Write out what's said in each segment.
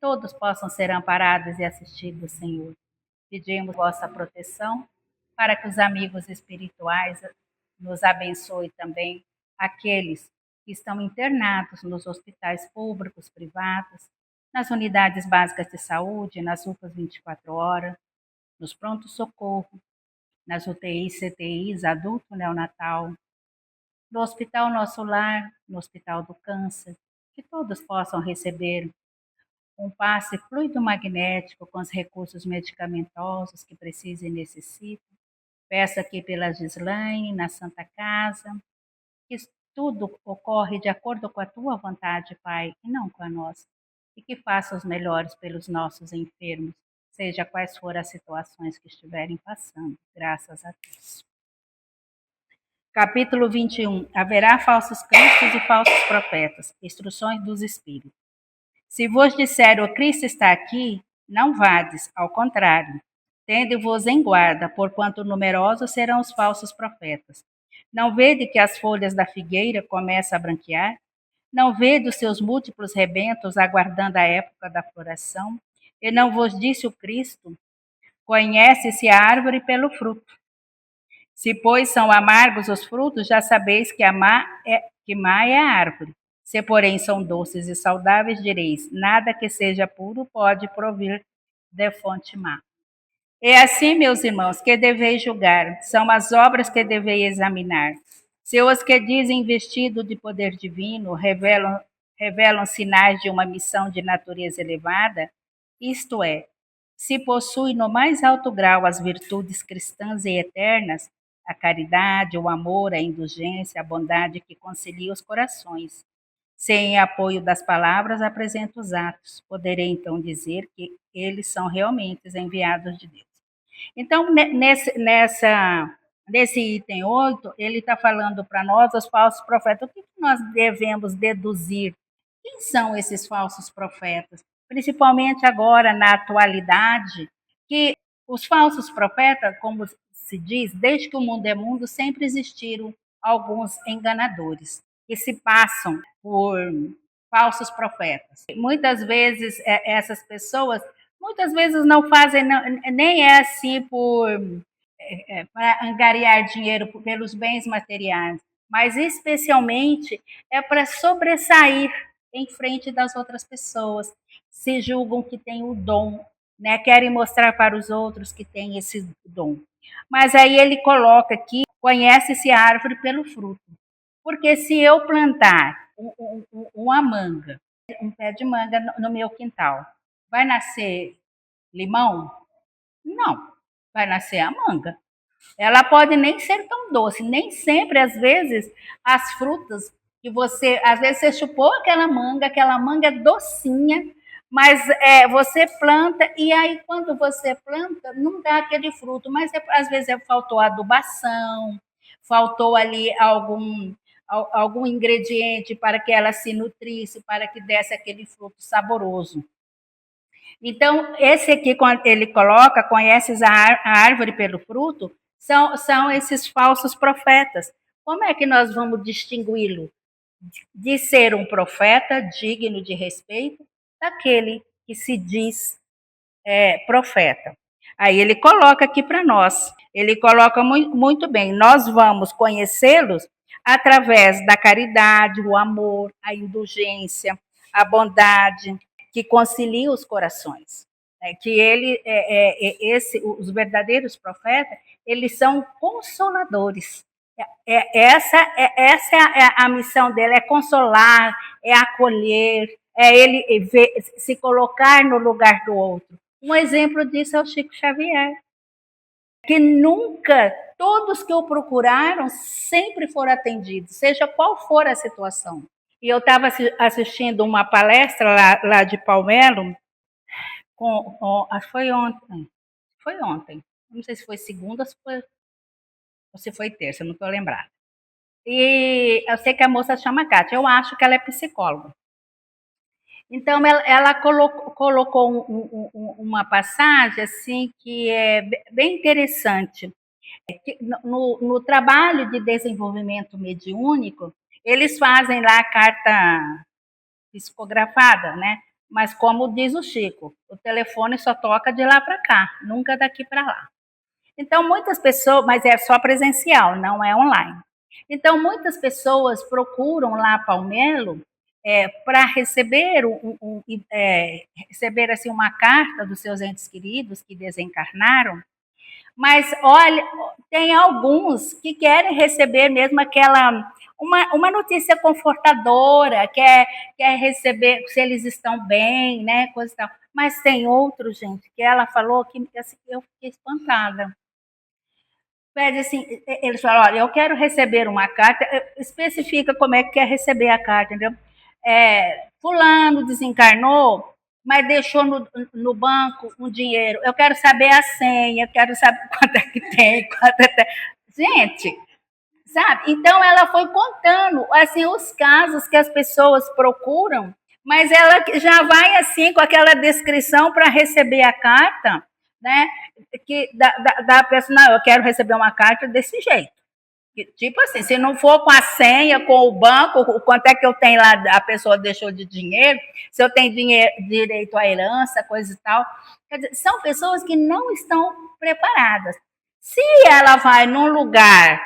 todos possam ser amparados e assistidos, Senhor. Pedimos vossa proteção para que os amigos espirituais nos abençoem também, aqueles que estão internados nos hospitais públicos, privados, nas unidades básicas de saúde, nas UPAs 24 horas, nos pronto-socorro, nas UTIs, CTIs, adulto neonatal, no Hospital Nosso Lar, no Hospital do Câncer, que todos possam receber um passe fluido magnético com os recursos medicamentosos que precisam e necessitam. Peço aqui pela Gislaine, na Santa Casa, que tudo ocorre de acordo com a tua vontade, Pai, e não com a nossa. E que faça os melhores pelos nossos enfermos, seja quais forem as situações que estiverem passando. Graças a Deus. Capítulo 21. Haverá falsos cristos e falsos profetas. Instruções dos Espíritos. Se vos disser o Cristo está aqui, não vades, ao contrário. Tende-vos em guarda, porquanto numerosos serão os falsos profetas. Não vede que as folhas da figueira começam a branquear? Não vede os seus múltiplos rebentos aguardando a época da floração? E não vos disse o Cristo? Conhece-se a árvore pelo fruto. Se, pois, são amargos os frutos, já sabeis que má é a árvore. Se, porém, são doces e saudáveis, direis, nada que seja puro pode provir de fonte má. É assim, meus irmãos, que deveis julgar, são as obras que deveis examinar. Se os que dizem vestido de poder divino revelam sinais de uma missão de natureza elevada, isto é, se possui no mais alto grau as virtudes cristãs e eternas, a caridade, o amor, a indulgência, a bondade que concilia os corações. Sem apoio das palavras, apresento os atos. Poderei então dizer que eles são realmente os enviados de Deus. Então, nesse item 8, ele está falando para nós, os falsos profetas. O que nós devemos deduzir? Quem são esses falsos profetas? Principalmente agora, na atualidade, que os falsos profetas, como se diz, desde que o mundo é mundo, sempre existiram alguns enganadores que se passam por falsos profetas. Muitas vezes, essas pessoas, muitas vezes não fazem, nem é assim para angariar dinheiro pelos bens materiais, mas especialmente é para sobressair em frente das outras pessoas. Se julgam que têm o dom, né? Querem mostrar para os outros que têm esse dom. Mas aí ele coloca aqui, conhece-se a árvore pelo fruto. Porque se eu plantar uma manga, um pé de manga no meu quintal, vai nascer limão? Não, vai nascer a manga. Ela pode nem ser tão doce, nem sempre, às vezes, as frutas que às vezes você chupou aquela manga é docinha, mas você planta e aí quando você planta, não dá aquele fruto, mas às vezes faltou adubação, faltou ali algum ingrediente para que ela se nutrisse, para que desse aquele fruto saboroso. Então, esse aqui, quando ele coloca, conheces a árvore pelo fruto, são esses falsos profetas. Como é que nós vamos distingui-lo de ser um profeta digno de respeito daquele que se diz profeta? Aí ele coloca aqui para nós, ele coloca muito bem, nós vamos conhecê-los através da caridade, o amor, a indulgência, a bondade, que concilia os corações. Que os verdadeiros profetas, eles são consoladores. Essa é a missão dele, é consolar, é acolher, é ele se colocar no lugar do outro. Um exemplo disso é o Chico Xavier, que nunca, todos que o procuraram, sempre foram atendidos, seja qual for a situação. E eu estava assistindo uma palestra lá de Palmelo, acho que foi ontem, não sei se foi segunda ou se foi terça, não estou lembrada. E eu sei que a moça chama Kátia, eu acho que ela é psicóloga. Então, ela colocou uma passagem assim que é bem interessante. No trabalho de desenvolvimento mediúnico, eles fazem lá a carta psicografada, né? Mas como diz o Chico, o telefone só toca de lá para cá, nunca daqui para lá. Então, muitas pessoas, mas é só presencial, não é online. Então, muitas pessoas procuram lá Palmelo para receber, receber assim, uma carta dos seus entes queridos que desencarnaram, mas olha, tem alguns que querem receber mesmo aquela uma notícia confortadora, quer receber se eles estão bem, né? Coisa e tal. Mas tem outros, gente, que ela falou que assim, eu fiquei espantada. Pede assim, eles falam, olha, eu quero receber uma carta, especifica como é que quer receber a carta, entendeu? Fulano desencarnou, mas deixou no banco um dinheiro. Eu quero saber a senha, eu quero saber quanto é que tem, quanto é que tem. Gente, sabe? Então ela foi contando assim os casos que as pessoas procuram, mas ela já vai assim com aquela descrição para receber a carta, né? Que da pessoa, não, eu quero receber uma carta desse jeito. Tipo assim, se não for com a senha, com o banco, quanto é que eu tenho lá, a pessoa deixou de dinheiro, se eu tenho dinheiro, direito à herança, coisa e tal. Quer dizer, são pessoas que não estão preparadas. Se ela vai num lugar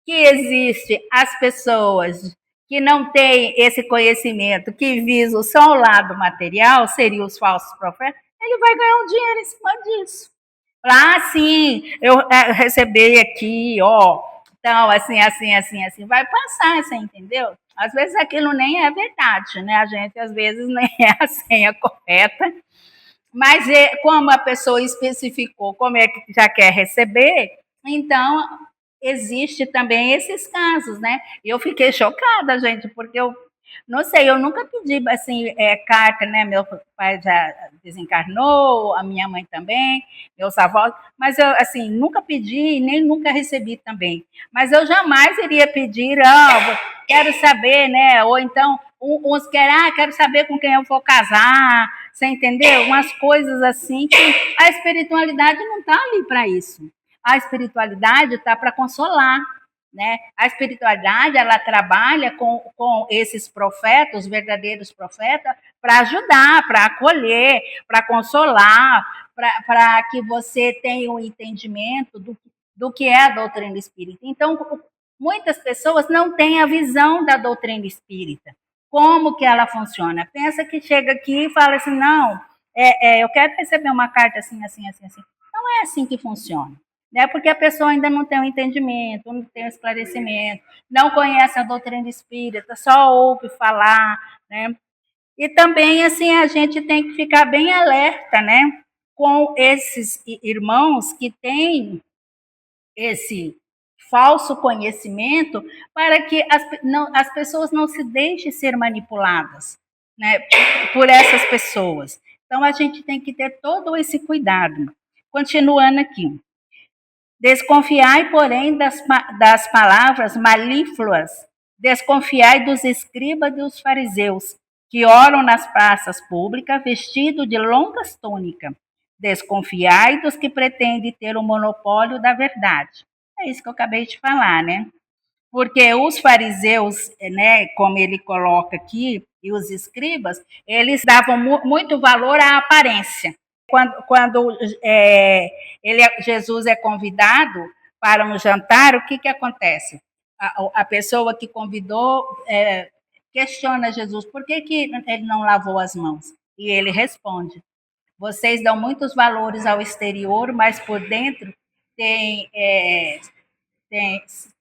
que existe as pessoas que não têm esse conhecimento, que visam só o lado material, seriam os falsos profetas, ele vai ganhar um dinheiro em cima disso. Ah, sim, eu recebi aqui, ó, então, assim, vai passar, você entendeu? Às vezes aquilo nem é verdade, né? A gente, às vezes, nem é a senha correta, mas como a pessoa especificou como é que já quer receber, então existe também esses casos, né? Eu fiquei chocada, gente, porque eu não sei, eu nunca pedi assim carta, né? Meu pai já desencarnou, a minha mãe também, meus avós, mas eu assim nunca pedi e nem nunca recebi também. Mas eu jamais iria pedir, quero saber, né? Ou então uns querem, quero saber com quem eu vou casar, você entendeu? Umas coisas assim que a espiritualidade não está ali para isso. A espiritualidade está para consolar, né? A espiritualidade ela trabalha com esses profetas, os verdadeiros profetas, para ajudar, para acolher, para consolar, para que você tenha um entendimento do que é a doutrina espírita. Então, muitas pessoas não têm a visão da doutrina espírita. Como que ela funciona? Pensa que chega aqui e fala assim, não, eu quero receber uma carta assim, assim, assim, assim. Não é assim que funciona. Né? Porque a pessoa ainda não tem o entendimento, não tem o esclarecimento, não conhece a doutrina espírita, só ouve falar, né? E também, assim, a gente tem que ficar bem alerta, né? Com esses irmãos que têm esse falso conhecimento para que as pessoas não se deixem ser manipuladas, né, por essas pessoas. Então, a gente tem que ter todo esse cuidado. Continuando aqui. Desconfiai, porém, das palavras malífluas, desconfiai dos escribas e dos fariseus, que oram nas praças públicas vestidos de longas túnicas. Desconfiai dos que pretendem ter o monopólio da verdade. É isso que eu acabei de falar, né? Porque os fariseus, né, como ele coloca aqui, e os escribas, eles davam muito valor à aparência. Quando Jesus é convidado para um jantar, o que acontece? A pessoa que convidou questiona Jesus, por que ele não lavou as mãos? E ele responde, vocês dão muitos valores ao exterior, mas por dentro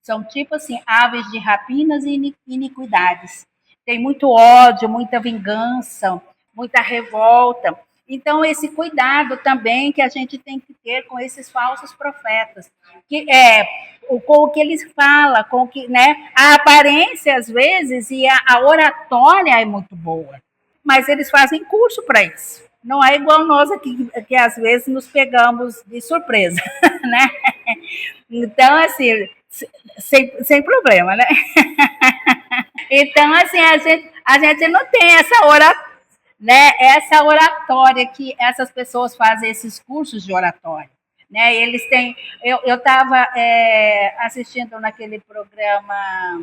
são tipo assim, aves de rapinas e iniquidades. Tem muito ódio, muita vingança, muita revolta. Então, esse cuidado também que a gente tem que ter com esses falsos profetas, que com o que eles falam, com o que, né, a aparência às vezes e a oratória é muito boa, mas eles fazem curso para isso. Não é igual nós aqui, que às vezes nos pegamos de surpresa, né? Então, assim, sem problema, né? Então, assim, a gente não tem essa oratória que essas pessoas fazem esses cursos de oratória. Né? Eles têm. Eu estava assistindo naquele programa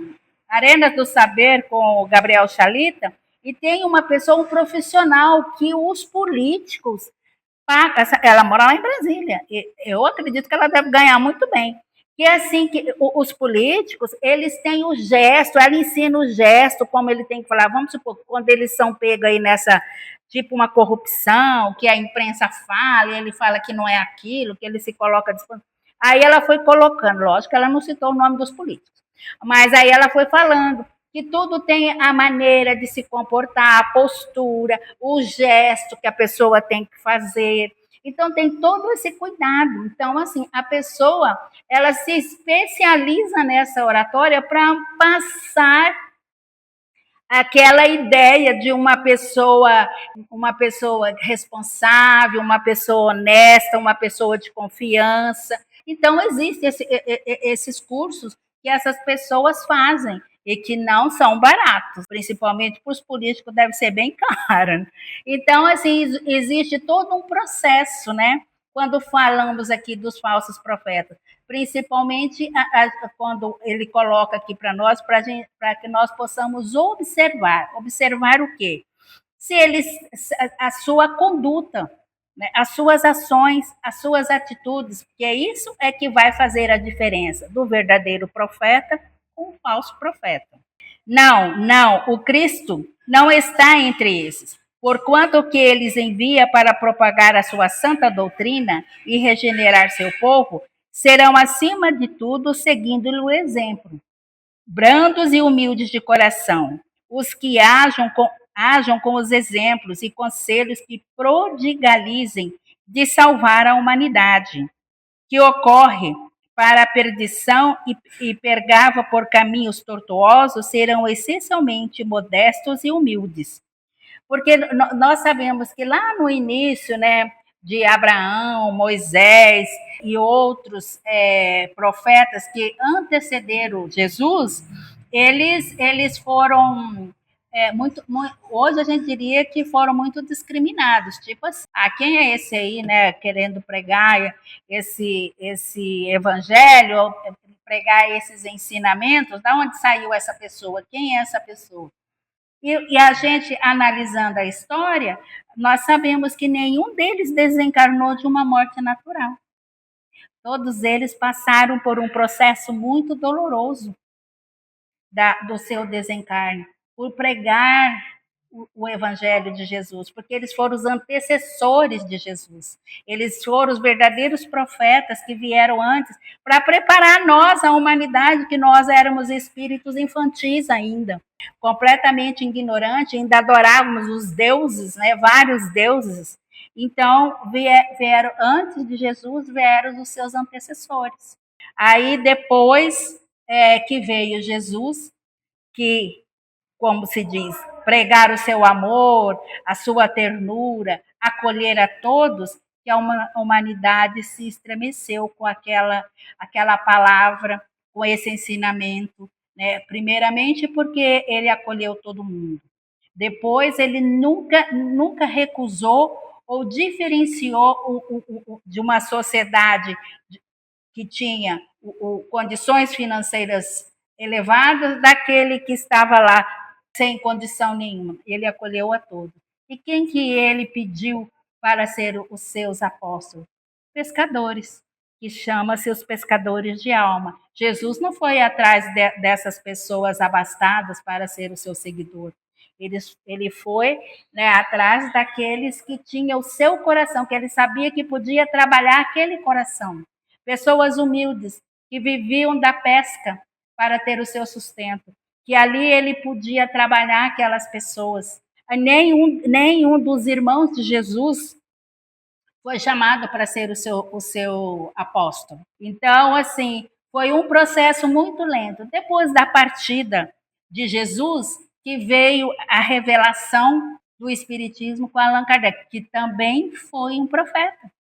Arenas do Saber com o Gabriel Chalita, e tem uma pessoa, um profissional que os políticos ela mora lá em Brasília. E eu acredito que ela deve ganhar muito bem. Que é assim que os políticos, eles têm o gesto, ela ensina o gesto, como ele tem que falar. Vamos supor, quando eles são pegos aí nessa, tipo uma corrupção, que a imprensa fala, e ele fala que não é aquilo, que ele se coloca disponível. Aí ela foi colocando, lógico que ela não citou o nome dos políticos, mas aí ela foi falando que tudo tem a maneira de se comportar, a postura, o gesto que a pessoa tem que fazer. Então tem todo esse cuidado. Então assim, a pessoa, ela se especializa nessa oratória para passar aquela ideia de uma pessoa responsável, uma pessoa honesta, uma pessoa de confiança. Então existem esses cursos que essas pessoas fazem e que não são baratos, principalmente para os políticos deve ser bem caro. Então, assim, existe todo um processo, né? Quando falamos aqui dos falsos profetas, principalmente quando ele coloca aqui para nós, para que nós possamos observar. Observar o quê? Se eles, a sua conduta, né, as suas ações, as suas atitudes, porque isso é que vai fazer a diferença do verdadeiro profeta com o falso profeta. Não, não, o Cristo não está entre esses. Porquanto que eles envia para propagar a sua santa doutrina e regenerar seu povo, serão, acima de tudo, seguindo-lhe o exemplo. Brandos e humildes de coração, os que ajam com os exemplos e conselhos que prodigalizem de salvar a humanidade, que ocorre para a perdição e pergava por caminhos tortuosos, serão essencialmente modestos e humildes. Porque nós sabemos que lá no início, né, de Abraão, Moisés e outros profetas que antecederam Jesus, eles foram hoje a gente diria que foram muito discriminados, tipo assim, quem é esse aí, né, querendo pregar esse evangelho, pregar esses ensinamentos, da onde saiu essa pessoa, quem é essa pessoa? E a gente, analisando a história, nós sabemos que nenhum deles desencarnou de uma morte natural. Todos eles passaram por um processo muito doloroso do seu desencarne, por pregar o Evangelho de Jesus, porque eles foram os antecessores de Jesus. Eles foram os verdadeiros profetas que vieram antes para preparar nós, a humanidade, que nós éramos espíritos infantis ainda, completamente ignorantes, ainda adorávamos os deuses, né, vários deuses. Então, vieram antes de Jesus, vieram os seus antecessores. Aí depois que veio Jesus, que, como se diz, pregar o seu amor, a sua ternura, acolher a todos, que a humanidade se estremeceu com aquela palavra, com esse ensinamento, né? Primeiramente porque ele acolheu todo mundo. Depois ele nunca recusou ou diferenciou de uma sociedade que tinha condições financeiras elevadas daquele que estava lá sem condição nenhuma. Ele acolheu a todos. E quem que ele pediu para ser os seus apóstolos? Pescadores, que chama-se os pescadores de alma. Jesus não foi atrás dessas pessoas abastadas para ser o seu seguidor. Ele foi, né, atrás daqueles que tinham o seu coração, que ele sabia que podia trabalhar aquele coração. Pessoas humildes que viviam da pesca para ter o seu sustento, que ali ele podia trabalhar aquelas pessoas. Nenhum dos irmãos de Jesus foi chamado para ser o seu apóstolo. Então, assim, foi um processo muito lento. Depois da partida de Jesus, que veio a revelação do Espiritismo com Allan Kardec, que também foi um profeta.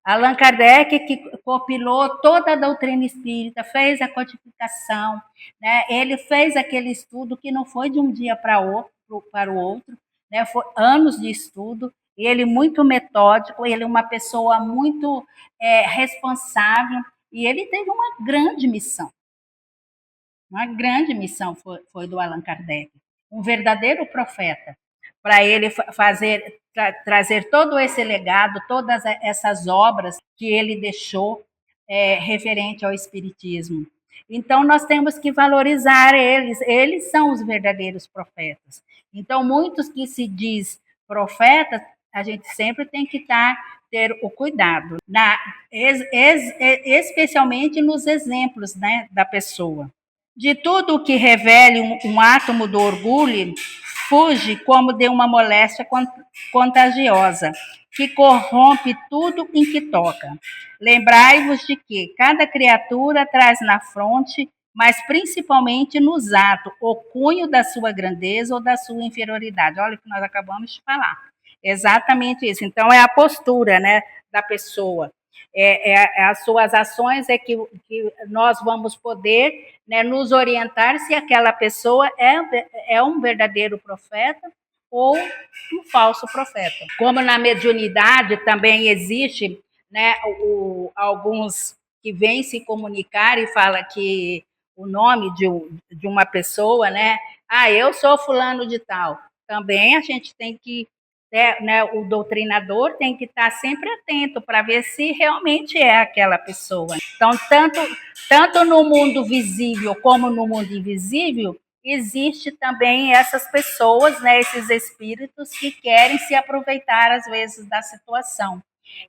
Allan Kardec, que compilou toda a doutrina espírita, fez a codificação, né? Ele fez aquele estudo que não foi de um dia para o outro, né? Foi anos de estudo, ele muito metódico, ele é uma pessoa muito responsável, e ele teve uma grande missão. Uma grande missão foi do Allan Kardec. um verdadeiro profeta, para ele fazer, trazer todo esse legado, todas essas obras que ele deixou referente ao Espiritismo. Então, nós temos que valorizar eles são os verdadeiros profetas. Então, muitos que se diz profetas, a gente sempre tem que ter o cuidado, especialmente nos exemplos, né, da pessoa. De tudo o que revele um átomo do orgulho, fuge como de uma moléstia contagiosa, que corrompe tudo em que toca. Lembrai-vos de que cada criatura traz na fronte, mas principalmente nos atos, o cunho da sua grandeza ou da sua inferioridade. Olha o que nós acabamos de falar. Exatamente isso. Então, é a postura, né, da pessoa. As suas ações que nós vamos poder, né, nos orientar se aquela pessoa é um verdadeiro profeta ou um falso profeta. Como na mediunidade também existe, né, alguns que vêm se comunicar e fala que o nome de uma pessoa, né? Ah, eu sou fulano de tal. Também a gente tem que, né, o doutrinador tem que estar sempre atento para ver se realmente é aquela pessoa. Então, tanto no mundo visível como no mundo invisível, existe também essas pessoas, né, esses espíritos que querem se aproveitar, às vezes, da situação.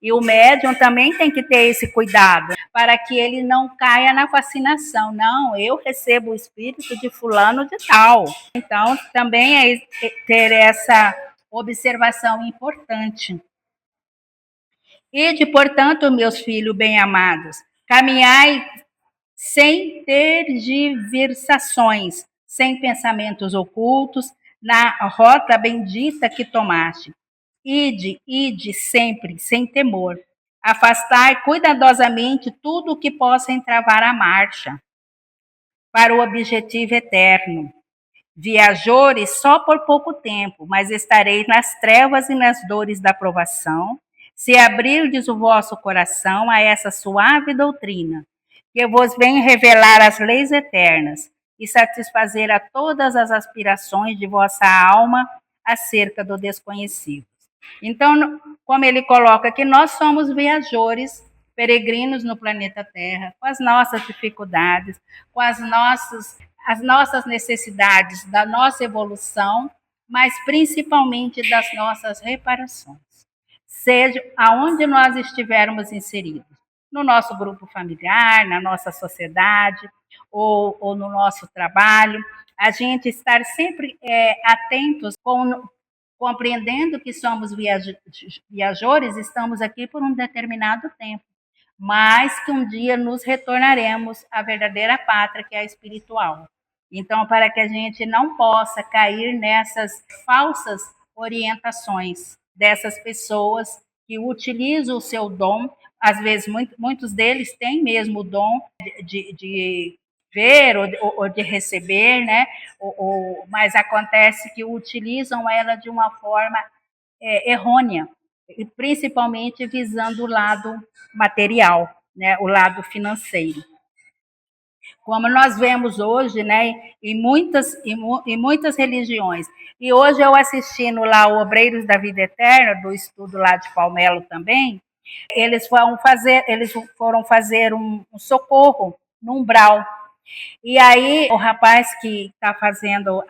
E o médium também tem que ter esse cuidado para que ele não caia na fascinação. Não, eu recebo o espírito de fulano de tal. Então, também é ter essa observação importante. Ide, portanto, meus filhos bem-amados, caminhai sem tergiversações, sem pensamentos ocultos, na rota bendita que tomaste. Ide sempre, sem temor. Afastai cuidadosamente tudo o que possa entravar a marcha para o objetivo eterno. Viajores só por pouco tempo, mas estareis nas trevas e nas dores da provação, se abrirdes o vosso coração a essa suave doutrina, que vos vem revelar as leis eternas e satisfazer a todas as aspirações de vossa alma acerca do desconhecido. Então, como ele coloca que nós somos viajores, peregrinos no planeta Terra, com as nossas dificuldades, com as nossas necessidades, da nossa evolução, mas principalmente das nossas reparações. Seja aonde nós estivermos inseridos, no nosso grupo familiar, na nossa sociedade, ou no nosso trabalho, a gente estar sempre atentos, compreendendo que somos viajores, estamos aqui por um determinado tempo, mas que um dia nos retornaremos à verdadeira pátria, que é a espiritual. Então, para que a gente não possa cair nessas falsas orientações dessas pessoas que utilizam o seu dom, às vezes muitos deles têm mesmo o dom de ver ou de receber, né? Mas acontece que utilizam ela de uma forma errônea, e principalmente visando o lado material, né? O lado financeiro. Como nós vemos hoje, né, em muitas religiões. E hoje eu assistindo lá o Obreiros da Vida Eterna, do estudo lá de Palmelo também, eles foram fazer um socorro no umbral. E aí o rapaz que está fazendo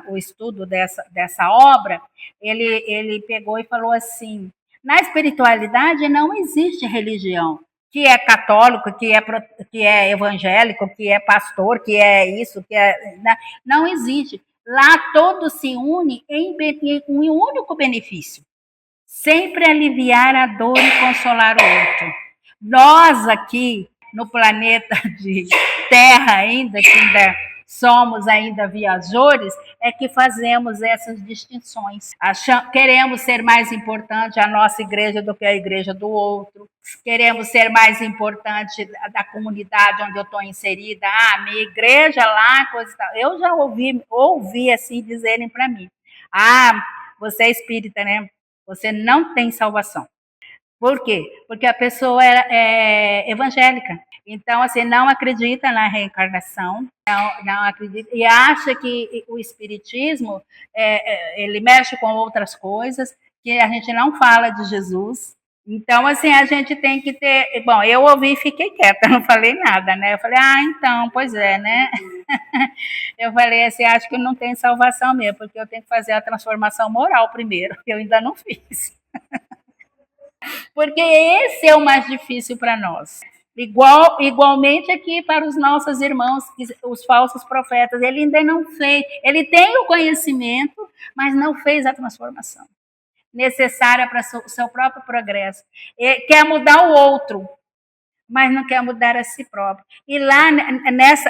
o estudo dessa obra, ele pegou e falou assim, na espiritualidade não existe religião, que é católico, que é evangélico, que é pastor, que é isso, que é... Não existe. Lá todos se unem em um único benefício. Sempre aliviar a dor e consolar o outro. Nós aqui, no planeta de Terra ainda, que ainda somos ainda viajores, é que fazemos essas distinções. Queremos ser mais importante a nossa igreja do que a igreja do outro. Queremos ser mais importante da comunidade onde eu estou inserida. Ah, minha igreja lá, coisa e tal. Eu já ouvi assim dizerem para mim. Ah, você é espírita, né? Você não tem salvação. Por quê? Porque a pessoa é evangélica. Então, assim, não acredita na reencarnação, não acredita, e acha que o espiritismo, ele mexe com outras coisas, que a gente não fala de Jesus. Então, assim, a gente tem que ter. Bom, eu ouvi e fiquei quieta, não falei nada, né? Eu falei, então, pois é, né? Eu falei assim, acho que não tem salvação mesmo, porque eu tenho que fazer a transformação moral primeiro, que eu ainda não fiz. Porque esse é o mais difícil para nós. Igualmente aqui para os nossos irmãos, os falsos profetas, ele ainda não fez, ele tem o conhecimento, mas não fez a transformação necessária para o seu próprio progresso. Ele quer mudar o outro, mas não quer mudar a si próprio. E lá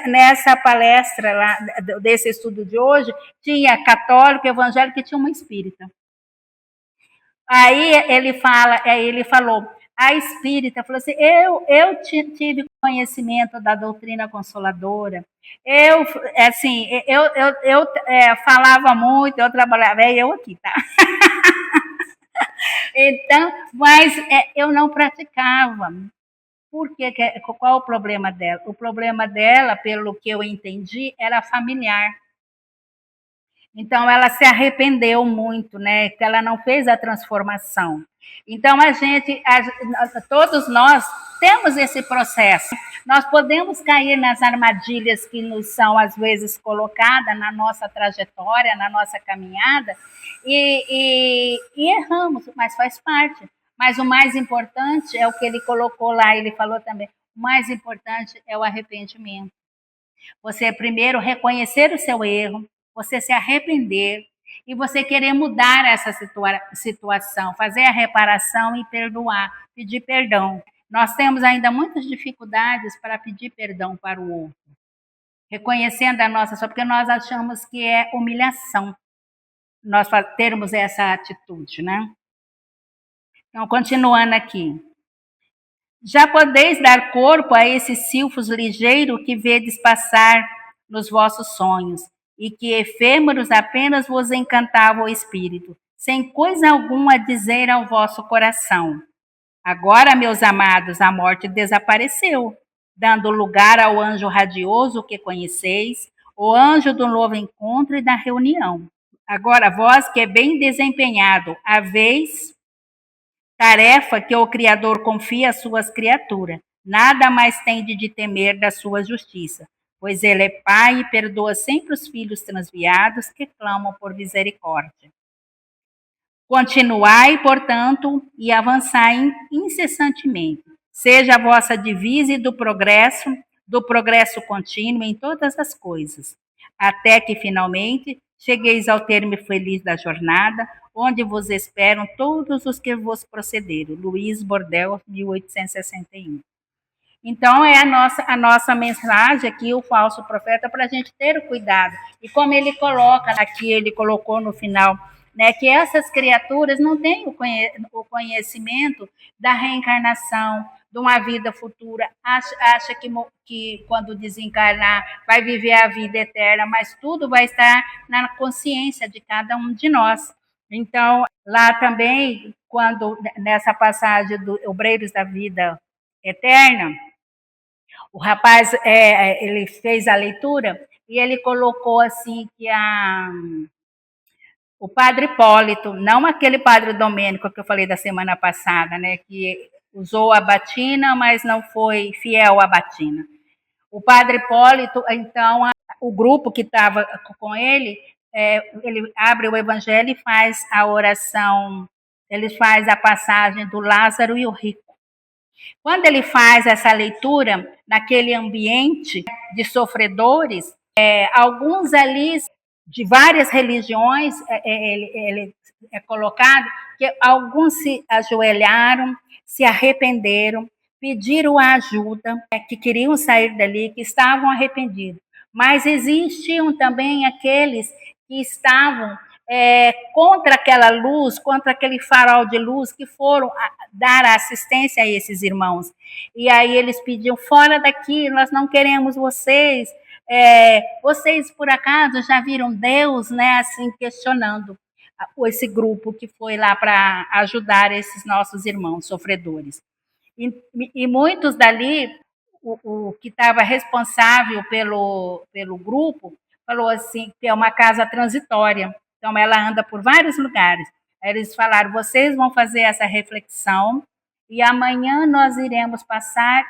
nessa palestra lá, desse estudo de hoje, tinha católico, evangélico e tinha uma espírita. Aí ele falou, a espírita falou assim, eu tive conhecimento da doutrina consoladora, eu falava muito, eu trabalhava, eu aqui, tá? Então, mas eu não praticava. Por quê? Qual o problema dela? O problema dela, pelo que eu entendi, era familiar. Então, ela se arrependeu muito, né? Que ela não fez a transformação. Então, todos nós temos esse processo. Nós podemos cair nas armadilhas que nos são, às vezes, colocadas na nossa trajetória, na nossa caminhada, e erramos, mas faz parte. Mas o mais importante é o que ele colocou lá, ele falou também, o mais importante é o arrependimento. Você primeiro reconhecer o seu erro, você se arrepender e você querer mudar essa situação, fazer a reparação e perdoar, pedir perdão. Nós temos ainda muitas dificuldades para pedir perdão para o outro, reconhecendo a nossa só porque nós achamos que é humilhação nós termos essa atitude, né? Então, continuando aqui. Já podeis dar corpo a esses silfos ligeiros que vedes passar nos vossos sonhos, e que efêmeros apenas vos encantava o espírito, sem coisa alguma a dizer ao vosso coração. Agora, meus amados, a morte desapareceu, dando lugar ao anjo radioso que conheceis, o anjo do novo encontro e da reunião. Agora, vós que é bem desempenhado, haveis tarefa que o Criador confia às suas criaturas. Nada mais tende de temer da sua justiça, pois ele é Pai e perdoa sempre os filhos transviados que clamam por misericórdia. Continuai, portanto, e avançai incessantemente. Seja a vossa divisa do progresso contínuo em todas as coisas, até que finalmente chegueis ao termo feliz da jornada, onde vos esperam todos os que vos procederam. Luiz Bordel, 1861. Então, é a nossa mensagem aqui, o falso profeta, para a gente ter o cuidado. E como ele coloca aqui, ele colocou no final, né, que essas criaturas não têm o conhecimento da reencarnação, de uma vida futura, acha que quando desencarnar vai viver a vida eterna, mas tudo vai estar na consciência de cada um de nós. Então, lá também, quando nessa passagem do Obreiros da Vida Eterna, o rapaz ele fez a leitura e ele colocou assim que o padre Hipólito, não aquele padre Domênico que eu falei da semana passada, né, que usou a batina, mas não foi fiel à batina. O padre Hipólito, então, o grupo que estava com ele abre o evangelho e faz a oração, ele faz a passagem do Lázaro e o rico. Quando ele faz essa leitura, naquele ambiente de sofredores, alguns ali de várias religiões, ele é colocado que alguns se ajoelharam, se arrependeram, pediram ajuda, que queriam sair dali, que estavam arrependidos. Mas existiam também aqueles que estavam contra aquela luz, contra aquele farol de luz, que foram dar assistência a esses irmãos. E aí eles pediam, fora daqui, nós não queremos vocês. Vocês, por acaso, já viram Deus, né, assim, questionando esse grupo que foi lá para ajudar esses nossos irmãos sofredores. E muitos dali, o que estava responsável pelo grupo, falou assim, que é uma casa transitória, então ela anda por vários lugares. Aí eles falaram, vocês vão fazer essa reflexão e amanhã nós iremos passar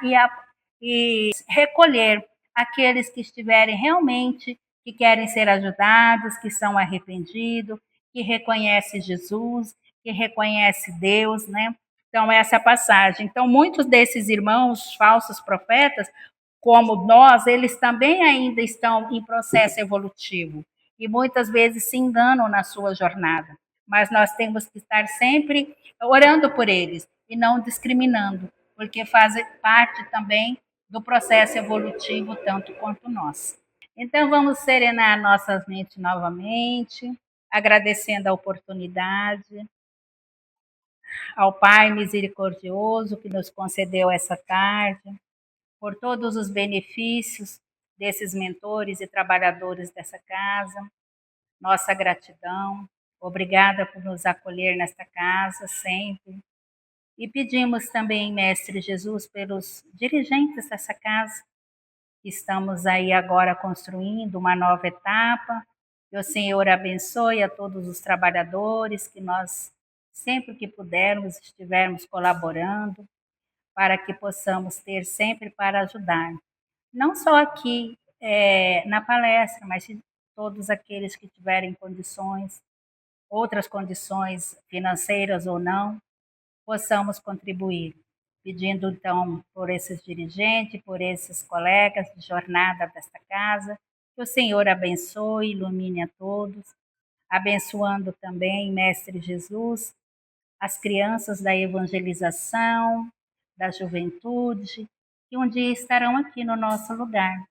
e recolher aqueles que estiverem realmente, que querem ser ajudados, que são arrependidos, que reconhecem Jesus, que reconhecem Deus, né? Então, essa passagem. Então, muitos desses irmãos falsos profetas, como nós, eles também ainda estão em processo evolutivo e muitas vezes se enganam na sua jornada. Mas nós temos que estar sempre orando por eles e não discriminando, porque fazem parte também do processo evolutivo, tanto quanto nós. Então, vamos serenar nossas mentes novamente, agradecendo a oportunidade ao Pai misericordioso que nos concedeu essa tarde, por todos os benefícios desses mentores e trabalhadores dessa casa. Nossa gratidão. Obrigada por nos acolher nesta casa sempre. E pedimos também, Mestre Jesus, pelos dirigentes dessa casa, que estamos aí agora construindo uma nova etapa. Que o Senhor abençoe a todos os trabalhadores, que nós, sempre que pudermos, estivermos colaborando, para que possamos ter sempre para ajudar. Não só aqui na palestra, mas todos aqueles que tiverem condições, outras condições financeiras ou não, possamos contribuir. Pedindo, então, por esses dirigentes, por esses colegas de jornada desta casa, que o Senhor abençoe, ilumine a todos, abençoando também, Mestre Jesus, as crianças da evangelização, da juventude, que um dia estarão aqui no nosso lugar.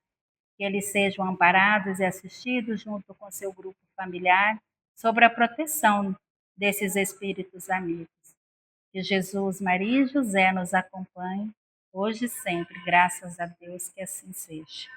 Que eles sejam amparados e assistidos junto com seu grupo familiar, sob a proteção desses espíritos amigos. Que Jesus, Maria e José nos acompanhem, hoje e sempre, graças a Deus, que assim seja.